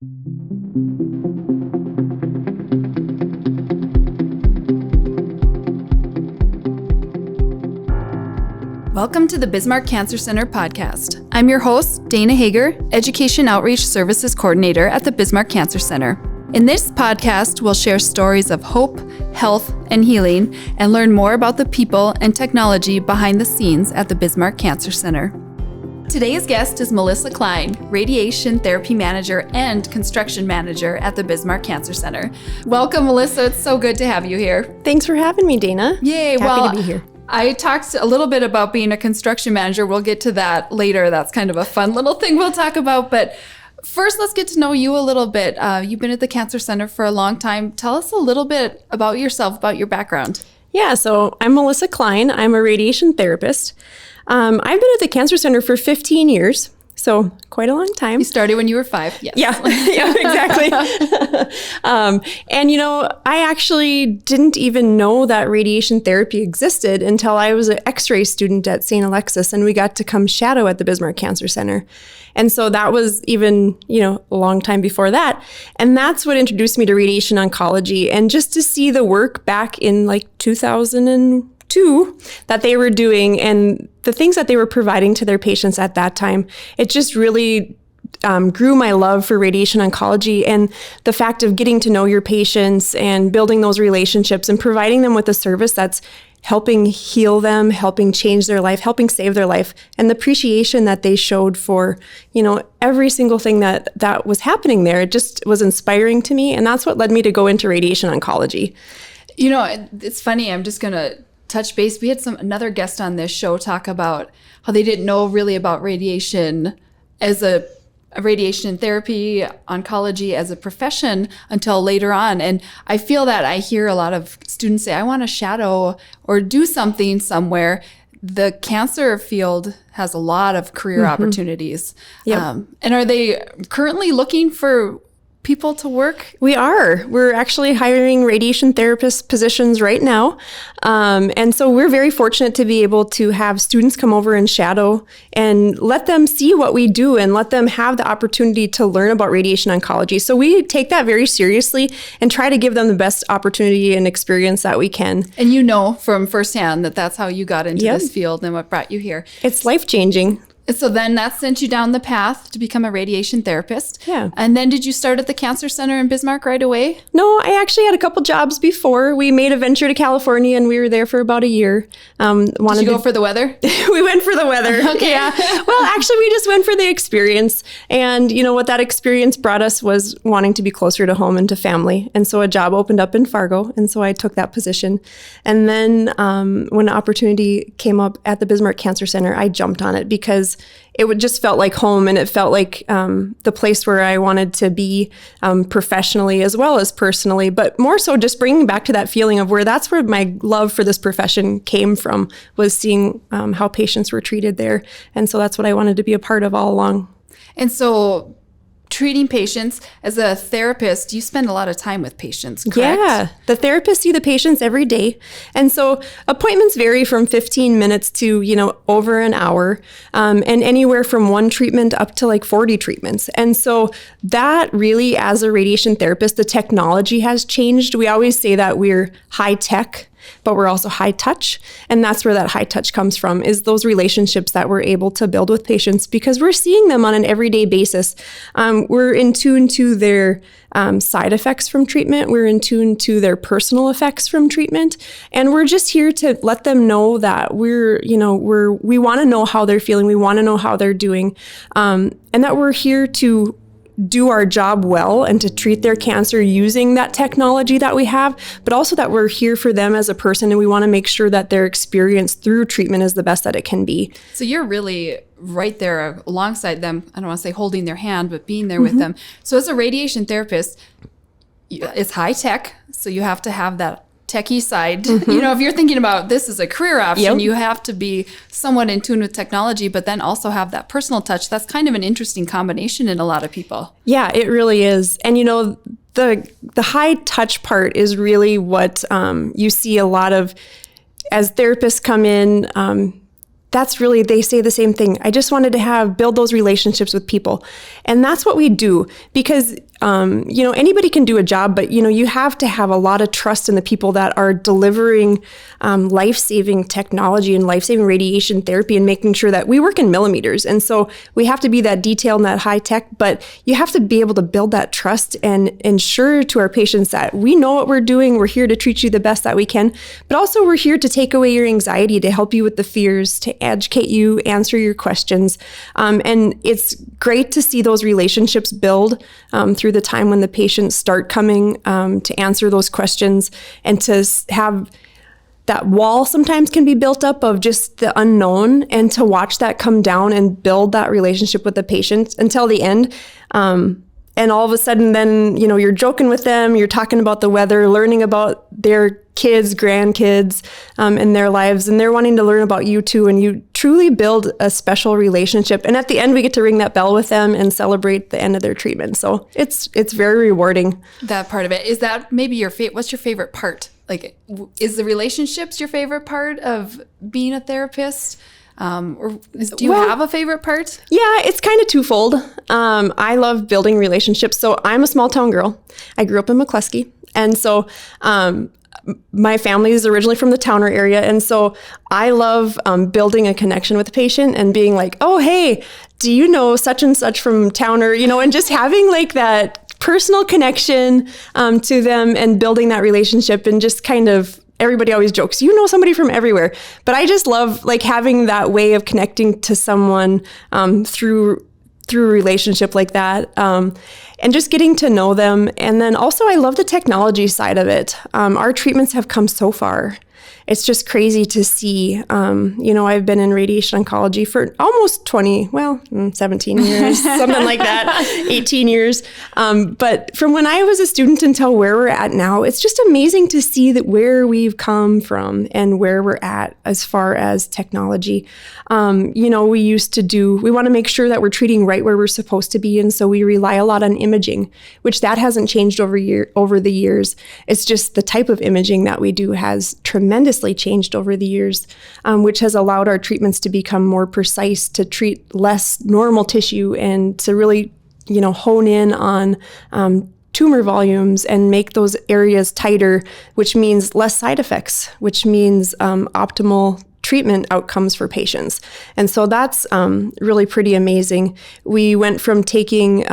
Welcome to the Bismarck Cancer Center podcast. I'm your host, Dana Hager, Education Outreach Services Coordinator at the Bismarck Cancer Center. In this podcast, we'll share stories of hope, health, and healing, and learn more about the people and technology behind the scenes at the Bismarck Cancer Center. Today's guest is Melissa Klein, Radiation Therapy Manager and Construction Manager at the Bismarck Cancer Center. Welcome, Melissa. It's so good to have you here. Thanks for having me, Dana. Yay. Happy to be here. I talked a little bit about being a construction manager. We'll get to that later. That's kind of a fun little thing we'll talk about. But first, let's get to know you a little bit. You've been at the Cancer Center for a long time. Tell us a little bit about yourself, about your background. Yeah, so I'm Melissa Klein. I'm a radiation therapist. I've been at the Cancer Center for 15 years, so quite a long time. You started when you were 5, yes. Yeah, exactly. And I actually didn't even know that radiation therapy existed until I was an X-ray student at St. Alexis, and we got to come shadow at the Bismarck Cancer Center. And so that was even, a long time before that. And that's what introduced me to radiation oncology. And just to see the work back in 2002 that they were doing and the things that they were providing to their patients at that time, it just really grew my love for radiation oncology and the fact of getting to know your patients and building those relationships and providing them with a service that's helping heal them, helping change their life, helping save their life, and the appreciation that they showed for, every single thing that was happening there. It just was inspiring to me, and that's what led me to go into radiation oncology. It's funny, I'm just going to touch base. We had another guest on this show talk about how they didn't know really about radiation as a radiation therapy, oncology as a profession until later on. And I feel that I hear a lot of students say, I want to shadow or do something somewhere. The cancer field has a lot of career opportunities. Yep. And are they currently looking for people to work? We are. We're actually hiring radiation therapist positions right now. And so we're very fortunate to be able to have students come over and shadow and let them see what we do and let them have the opportunity to learn about radiation oncology. So we take that very seriously and try to give them the best opportunity and experience that we can. And from firsthand that that's how you got into this field and what brought you here. It's life-changing. So then that sent you down the path to become a radiation therapist. Yeah. And then did you start at the Cancer Center in Bismarck right away? No, I actually had a couple jobs before. We made a venture to California and we were there for about a year. Did you go for the weather? We went for the weather. Okay. Yeah. Well, actually, we just went for the experience. And what that experience brought us was wanting to be closer to home and to family. And so a job opened up in Fargo. And so I took that position. And then when an opportunity came up at the Bismarck Cancer Center, I jumped on it because it just felt like home, and it felt like the place where I wanted to be professionally as well as personally, but more so just bringing back to that feeling of that's where my love for this profession came from, was seeing how patients were treated there. And so that's what I wanted to be a part of all along. And so treating patients, as a therapist, you spend a lot of time with patients, correct? Yeah, the therapists see the patients every day. And so appointments vary from 15 minutes to, over an hour, and anywhere from one treatment up to 40 treatments. And so that really, as a radiation therapist, the technology has changed. We always say that we're high tech, but we're also high touch. And that's where that high touch comes from, is those relationships that we're able to build with patients because we're seeing them on an everyday basis. We're in tune to their side effects from treatment. We're in tune to their personal effects from treatment. And we're just here to let them know that we want to know how they're feeling. We want to know how they're doing. And that we're here to do our job well and to treat their cancer using that technology that we have, but also that we're here for them as a person, and we want to make sure that their experience through treatment is the best that it can be. So you're really right there alongside them. I don't want to say holding their hand, but being there with them. So as a radiation therapist, it's high tech, so you have to have that techie side. If you're thinking about this as a career option, you have to be somewhat in tune with technology, but then also have that personal touch. That's kind of an interesting combination in a lot of people. Yeah, it really is. And the high touch part is really what you see a lot of as therapists come in. That's really, they say the same thing. I just wanted to build those relationships with people. And that's what we do, because anybody can do a job, but, you have to have a lot of trust in the people that are delivering life-saving technology and life-saving radiation therapy, and making sure that we work in millimeters. And so we have to be that detailed and that high tech, but you have to be able to build that trust and ensure to our patients that we know what we're doing. We're here to treat you the best that we can, but also we're here to take away your anxiety, to help you with the fears, to educate you, answer your questions. And it's great to see those relationships build through the time when the patients start coming to answer those questions, and to have that wall sometimes can be built up of just the unknown, and to watch that come down and build that relationship with the patient until the end. And all of a sudden then, you're joking with them, you're talking about the weather, learning about their kids, grandkids, and their lives, and they're wanting to learn about you too. And you truly build a special relationship. And at the end, we get to ring that bell with them and celebrate the end of their treatment. So it's very rewarding. That part of it. Is that maybe what's your favorite part? Like, is the relationships your favorite part of being a therapist? Do you have a favorite part? Yeah, it's kind of twofold. I love building relationships. So I'm a small town girl. I grew up in McCluskey. And so my family is originally from the Towner area. And so I love building a connection with the patient and being like, oh, hey, do you know such and such from Towner? And just having like that personal connection to them, and building that relationship, and just kind of, everybody always jokes, somebody from everywhere. But I just love like having that way of connecting to someone through a relationship like that, and just getting to know them. And then also I love the technology side of it. Our treatments have come so far. It's just crazy to see. I've been in radiation oncology for almost 17 years, something like that, 18 years. But from when I was a student until where we're at now, it's just amazing to see that where we've come from and where we're at as far as technology. We want to make sure that we're treating right where we're supposed to be. And so we rely a lot on imaging, which that hasn't changed over the years. It's just the type of imaging that we do has tremendously changed over the years, which has allowed our treatments to become more precise, to treat less normal tissue, and to really, hone in on tumor volumes and make those areas tighter, which means less side effects, which means optimal treatment outcomes for patients. And so that's really pretty amazing. We went from taking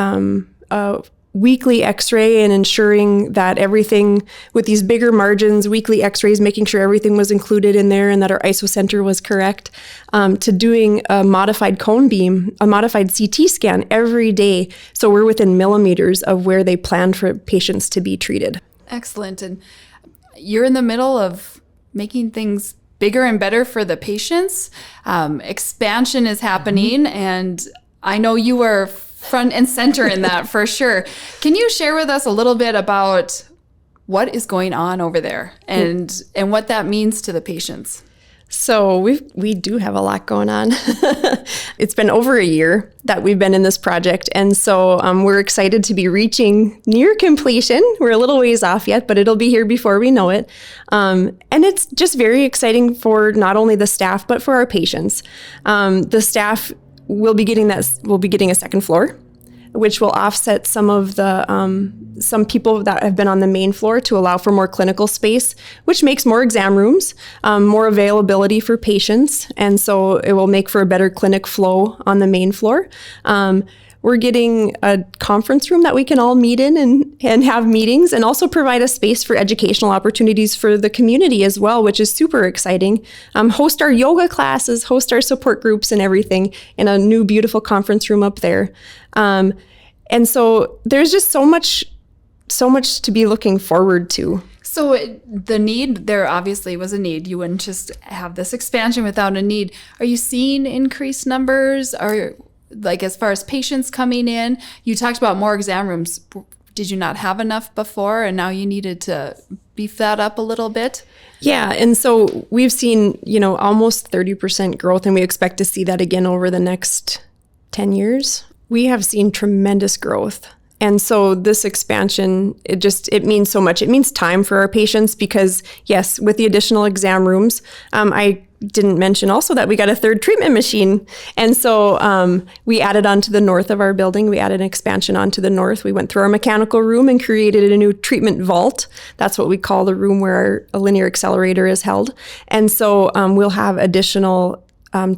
a weekly x-ray and ensuring that everything with these bigger margins, weekly x-rays, making sure everything was included in there and that our isocenter was correct, to doing a modified cone beam, a modified CT scan every day. So we're within millimeters of where they planned for patients to be treated. Excellent. And you're in the middle of making things bigger and better for the patients. Expansion is happening, and I know you were front and center in that for sure. Can you share with us a little bit about what is going on over there and what that means to the patients? So we do have a lot going on. It's been over a year that we've been in this project. And so we're excited to be reaching near completion. We're a little ways off yet, but it'll be here before we know it. And it's just very exciting for not only the staff, but for our patients. The staff will be getting a second floor, which will offset some of the some people that have been on the main floor to allow for more clinical space, which makes more exam rooms, more availability for patients, and so it will make for a better clinic flow on the main floor. We're getting a conference room that we can all meet in and have meetings, and also provide a space for educational opportunities for the community as well, which is super exciting. Host our yoga classes, host our support groups and everything in a new beautiful conference room up there. And so there's just so much to be looking forward to. So the need, there obviously was a need. You wouldn't just have this expansion without a need. Are you seeing increased numbers? Like as far as patients coming in? You talked about more exam rooms. Did you not have enough before and now you needed to beef that up a little bit? Yeah, and so we've seen, almost 30% growth, and we expect to see that again over the next 10 years. We have seen tremendous growth. And so this expansion, it means so much. It means time for our patients because, yes, with the additional exam rooms, I didn't mention also that we got a third treatment machine. And so we added on to the north of our building. We added an expansion onto the north. We went through our mechanical room and created a new treatment vault. That's what we call the room where a linear accelerator is held. And so we'll have additional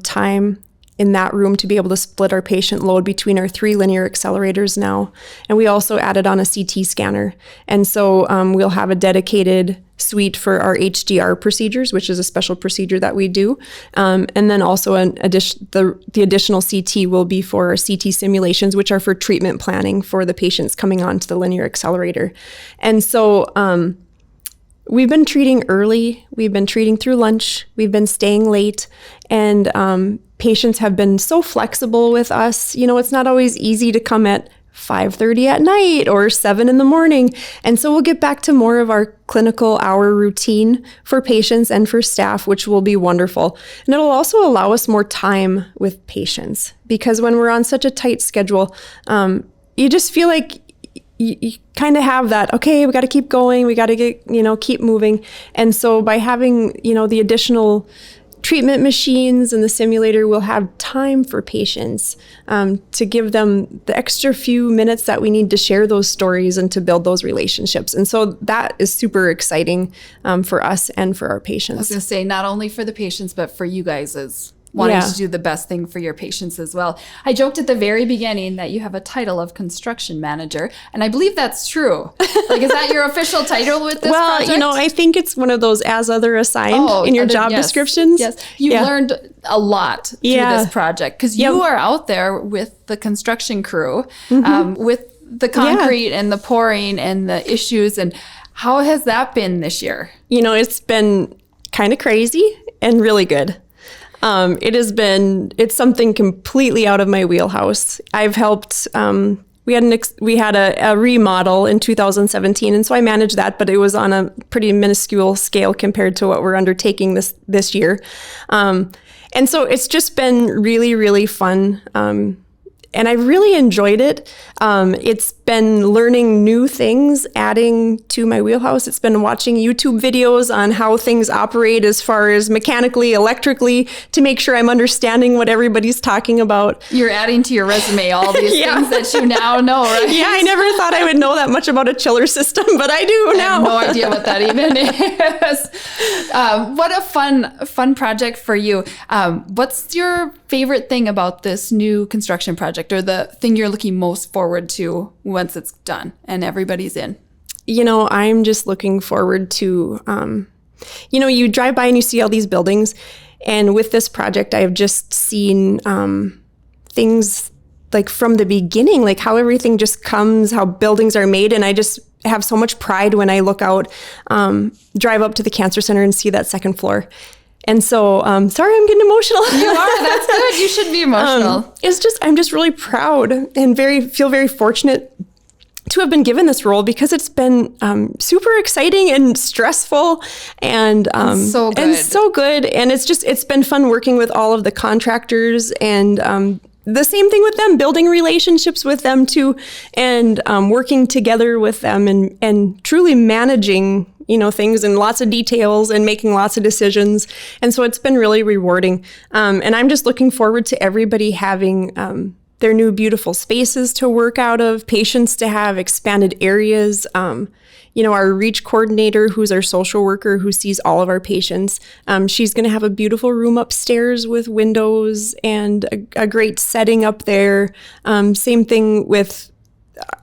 time in that room to be able to split our patient load between our 3 linear accelerators now. And we also added on a CT scanner. And so we'll have a dedicated suite for our HDR procedures, which is a special procedure that we do. And then also the additional CT will be for our CT simulations, which are for treatment planning for the patients coming onto the linear accelerator. And so we've been treating early, we've been treating through lunch, we've been staying late, and patients have been so flexible with us. You know, it's not always easy to come at 5:30 at night or 7 in the morning. And so we'll get back to more of our clinical hour routine for patients and for staff, which will be wonderful. And it'll also allow us more time with patients, because when we're on such a tight schedule, you just feel like you kind of have that, okay, we got to keep going, we got to keep moving. And so by having, the additional treatment machines and the simulator, we'll have time for patients to give them the extra few minutes that we need to share those stories and to build those relationships. And so that is super exciting for us and for our patients. I was going to say, not only for the patients, but for you guys as wanting to do the best thing for your patients as well. I joked at the very beginning that you have a title of construction manager, and I believe that's true. Like, is that your official title with this project? Well, I think it's one of those as other assigned in your job descriptions. Yes, you've learned a lot through this project, because you are out there with the construction crew, with the concrete and the pouring and the issues. And how has that been this year? It's been kind of crazy and really good. It's something completely out of my wheelhouse. I've helped, we had a remodel in 2017, and so I managed that, but it was on a pretty minuscule scale compared to what we're undertaking this year. And so it's just been really, really fun. And I really enjoyed it. It's been learning new things, adding to my wheelhouse. It's been watching YouTube videos on how things operate as far as mechanically, electrically, to make sure I'm understanding what everybody's talking about. You're adding to your resume all these things that you now know, right? Yeah, I never thought I would know that much about a chiller system, but I do now. I have no idea what that even is. What a fun project for you. What's your favorite thing about this new construction project, or the thing you're looking most forward to once it's done and everybody's in? I'm just looking forward to, you drive by and you see all these buildings. And with this project, I've just seen things like from the beginning, like how everything just comes, how buildings are made. And I just have so much pride when I look out, drive up to the cancer center and see that second floor. And so, sorry, I'm getting emotional. You are. That's good. You should be emotional. I'm just really proud and feel very fortunate to have been given this role, because it's been super exciting and stressful and so good. And it's been fun working with all of the contractors, and the same thing with them, building relationships with them too, and working together with them and truly managing things in lots of details and making lots of decisions. And so it's been really rewarding. And I'm just looking forward to everybody having their new beautiful spaces to work out of, patients to have expanded areas. Our REACH coordinator, who's our social worker who sees all of our patients, she's going to have a beautiful room upstairs with windows and a great setting up there. Same thing with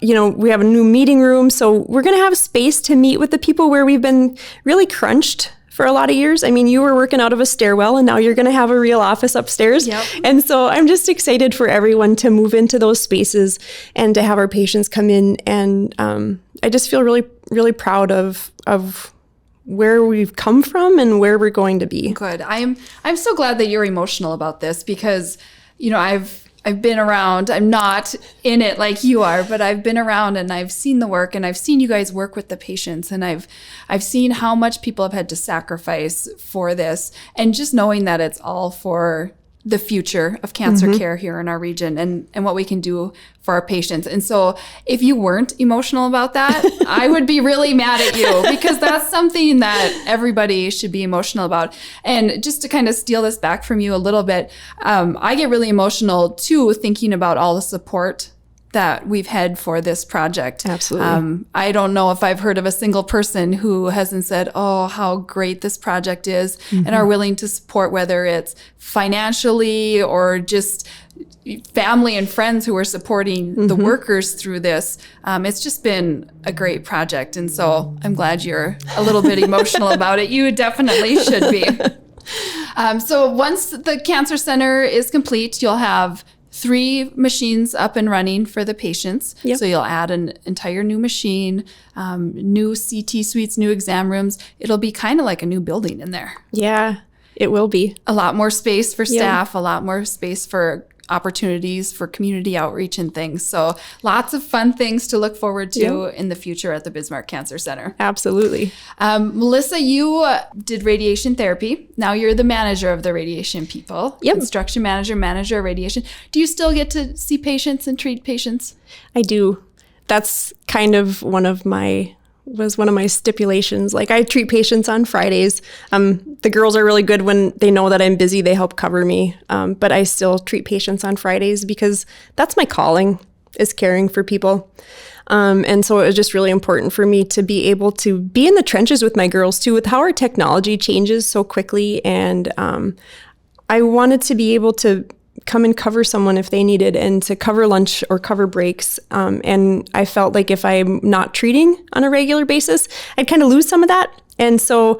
we have a new meeting room, so we're going to have space to meet with the people where we've been really crunched for a lot of years. I mean, you were working out of a stairwell, and now you're going to have a real office upstairs. Yep. And so I'm just excited for everyone to move into those spaces and to have our patients come in. And I just feel really, really proud of where we've come from and where we're going to be. Good. I'm so glad that you're emotional about this, because, I've been around. I'm not in it like you are, but I've been around and I've seen the work, and I've seen you guys work with the patients, and I've seen how much people have had to sacrifice for this, and just knowing that it's all for the future of cancer care here in our region and what we can do for our patients. And so if you weren't emotional about that, I would be really mad at you, because that's something that everybody should be emotional about. And just to kind of steal this back from you a little bit, I get really emotional too, thinking about all the support that we've had for this project. Absolutely. I don't know if I've heard of a single person who hasn't said, oh, how great this project is, and are willing to support, whether it's financially or just family and friends who are supporting the workers through this. It's just been a great project. And so I'm glad you're a little bit emotional about it. You definitely should be. So once the Cancer Center is complete, you'll have 3 machines up and running for the patients. Yep. So you'll add an entire new machine, new CT suites, new exam rooms. It'll be kind of like a new building in there. Yeah, it will be. A lot more space for staff, a lot more space for opportunities for community outreach and things. So lots of fun things to look forward to in the future at the Bismarck Cancer Center. Absolutely. Melissa, you did radiation therapy. Now you're the manager of the radiation people. Yep. Construction manager of radiation. Do you still get to see patients and treat patients? I do. That's kind of one of my stipulations. Like, I treat patients on Fridays. The girls are really good when they know that I'm busy. They help cover me. But I still treat patients on Fridays because that's my calling, is caring for people. And so it was just really important for me to be able to be in the trenches with my girls too, with how our technology changes so quickly. And I wanted to be able to come and cover someone if they needed, and to cover lunch or cover breaks. And I felt like if I'm not treating on a regular basis, I'd kind of lose some of that. And so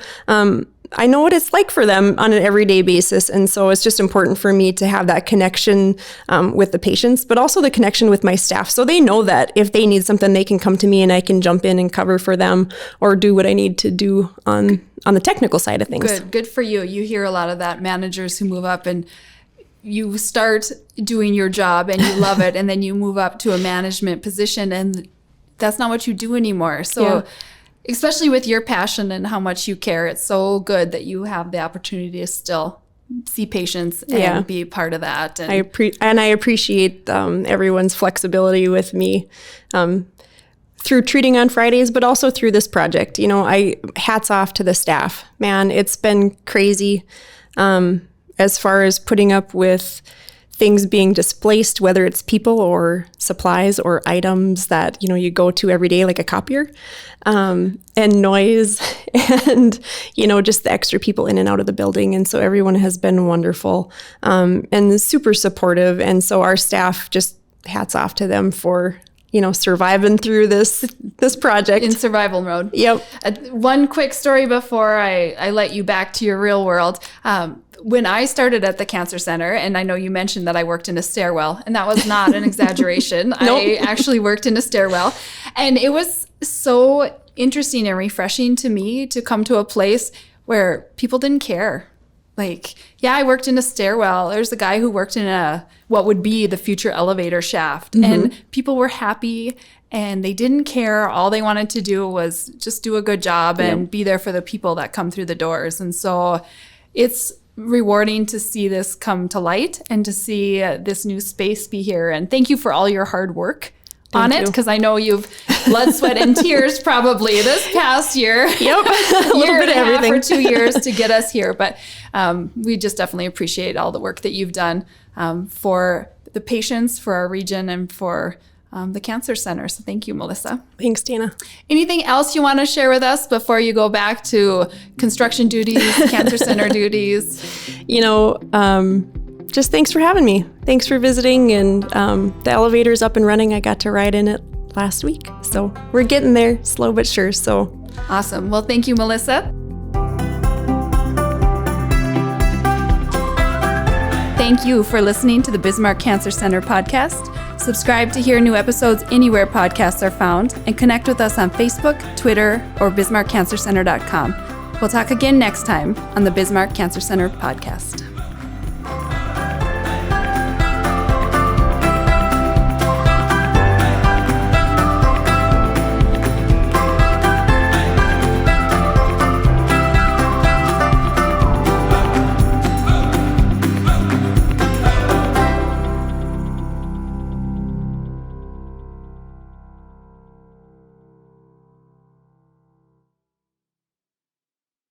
I know what it's like for them on an everyday basis. And so it's just important for me to have that connection with the patients, but also the connection with my staff. So they know that if they need something, they can come to me and I can jump in and cover for them, or do what I need to do on the technical side of things. Good for you. You hear a lot of that, managers who move up and you start doing your job and you love it, and then you move up to a management position and that's not what you do anymore. So especially with your passion and how much you care, it's so good that you have the opportunity to still see patients and be part of that. And I appreciate everyone's flexibility with me through treating on Fridays, but also through this project. You know, hats off to the staff. Man, it's been crazy. As far as putting up with things being displaced, whether it's people or supplies or items that, you know, you go to every day, like a copier, and noise, and, you know, just the extra people in and out of the building. And so everyone has been wonderful and super supportive. And so our staff, just hats off to them for, you know, surviving through this project. In survival mode. Yep. One quick story before I let you back to your real world. When I started at the Cancer Center, and I know you mentioned that I worked in a stairwell, and that was not an exaggeration. Nope. I actually worked in a stairwell, and it was so interesting and refreshing to me to come to a place where people didn't care. Like, yeah, I worked in a stairwell. There's a guy who worked in what would be the future elevator shaft, and people were happy and they didn't care. All they wanted to do was just do a good job and be there for the people that come through the doors. And so it's rewarding to see this come to light and to see this new space be here. And thank you for all your hard work on it, because I know you've blood, sweat, and tears probably this past year. Yep, a little bit of everything. For 2 years to get us here. But we just definitely appreciate all the work that you've done for the patients, for our region, and for the Cancer Center. So thank you, Melissa. Thanks, Dana. Anything else you want to share with us before you go back to construction duties, Cancer Center duties? You know, just thanks for having me. Thanks for visiting. And the elevator's up and running. I got to ride in it last week. So we're getting there, slow but sure. So awesome. Well, thank you, Melissa. Thank you for listening to the Bismarck Cancer Center podcast. Subscribe to hear new episodes anywhere podcasts are found, and connect with us on Facebook, Twitter, or bismarckcancercenter.com. We'll talk again next time on the Bismarck Cancer Center podcast.